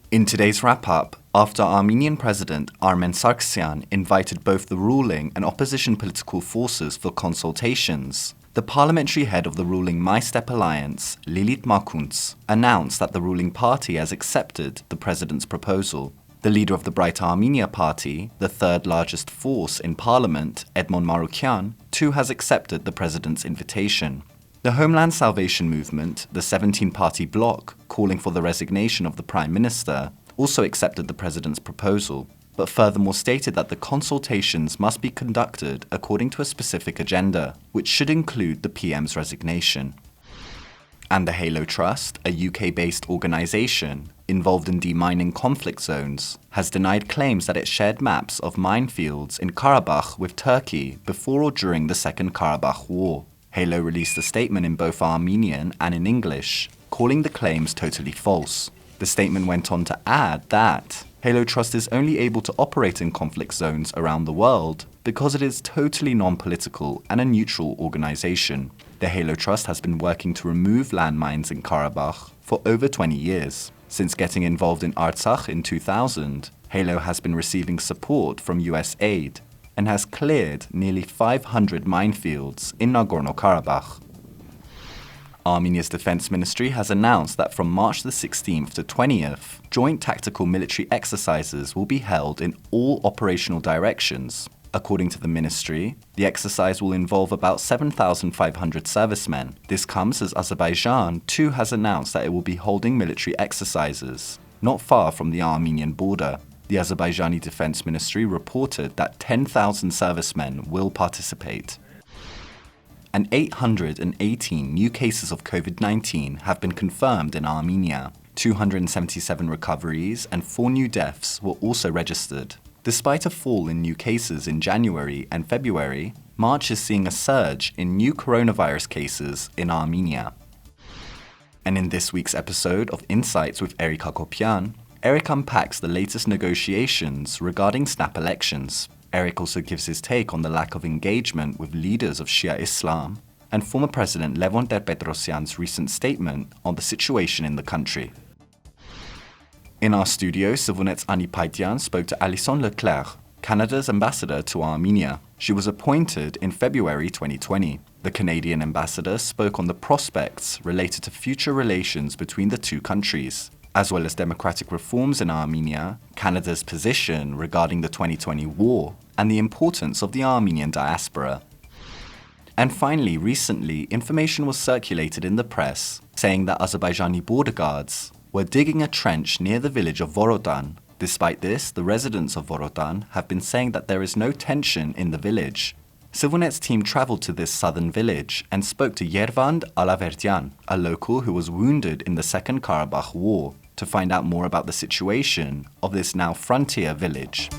In today's wrap-up, after Armenian President Armen Sargsyan invited both the ruling and opposition political forces for consultations, the parliamentary head of the ruling My Step Alliance, Lilit Markuns, announced that the ruling party has accepted the president's proposal. The leader of the Bright Armenia Party, the third largest force in parliament, Edmond Marukyan, too has accepted the president's invitation. The Homeland Salvation Movement, the 17-party bloc calling for the resignation of the Prime Minister, also accepted the president's proposal, but furthermore stated that the consultations must be conducted according to a specific agenda, which should include the PM's resignation. And the Halo Trust, a UK-based organisation involved in demining conflict zones, has denied claims that it shared maps of minefields in Karabakh with Turkey before or during the Second Karabakh War. Halo released a statement in both Armenian and in English, calling the claims totally false. The statement went on to add that Halo Trust is only able to operate in conflict zones around the world because it is totally non-political and a neutral organisation. The Halo Trust has been working to remove landmines in Karabakh for over 20 years. Since getting involved in Artsakh in 2000, Halo has been receiving support from US aid and has cleared nearly 500 minefields in Nagorno-Karabakh. Armenia's Defense Ministry has announced that from March the 16th to 20th, joint tactical military exercises will be held in all operational directions. According to the ministry, the exercise will involve about 7,500 servicemen. This comes as Azerbaijan too has announced that it will be holding military exercises not far from the Armenian border. The Azerbaijani Defense Ministry reported that 10,000 servicemen will participate. And 818 new cases of COVID-19 have been confirmed in Armenia. 277 recoveries and 4 new deaths were also registered. Despite a fall in new cases in January and February, March is seeing a surge in new coronavirus cases in Armenia. And in this week's episode of Insights with Eric Hakopian, Eric unpacks the latest negotiations regarding snap elections. Eric also gives his take on the lack of engagement with leaders of Shia Islam and former President Levon Ter-Petrosyan's recent statement on the situation in the country. In our studio, ՍիվիլNeթ's Annie Paitian spoke to Alison Leclerc, Canada's ambassador to Armenia. She was appointed in February 2020. The Canadian ambassador spoke on the prospects related to future relations between the two countries, as well as democratic reforms in Armenia, Canada's position regarding the 2020 war, and the importance of the Armenian diaspora. And finally, recently, information was circulated in the press saying that Azerbaijani border guards were digging a trench near the village of Vorodan. Despite this, the residents of Vorodan have been saying that there is no tension in the village. ՍիվիլNeթ's team traveled to this southern village and spoke to Yervand Alaverdian, a local who was wounded in the Second Karabakh War, to find out more about the situation of this now frontier village.